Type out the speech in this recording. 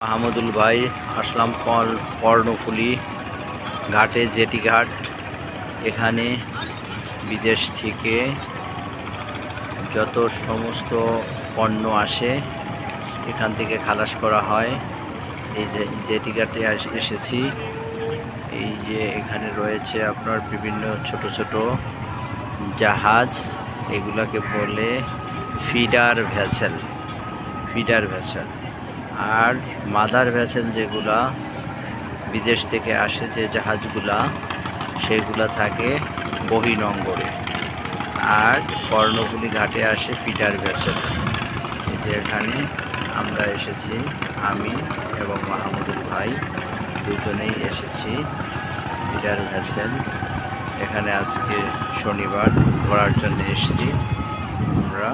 মাহমুদুল ভাই আসলাম কর্ণফুলী ঘাটে, জেটি ঘাট। এখানে বিদেশ থেকে যত সমস্ত পণ্য আসে এখান থেকে খালাস করা হয়। এই যে জেটি ঘাটে এসেছি। এই যে এখানে রয়েছে আপনার বিভিন্ন ছোট ছোট জাহাজ, এগুলাকে বলে ফিডার ভেসেল। আর মাদার ভেসেল যেগুলা বিদেশ থেকে আসে, যে জাহাজগুলা, সেগুলা থাকে বহিনঙ্গরে। আর কর্ণফুলী ঘাটে আসে ফিডার ভেসেল। এই যে এখানে আমরা এসেছি, আমি এবং মাহমুদুল ভাই দুজনেই এসেছি ফিডার ভেসেল। এখানে আজকে শনিবার ঘোরার জন্য এসেছি আমরা।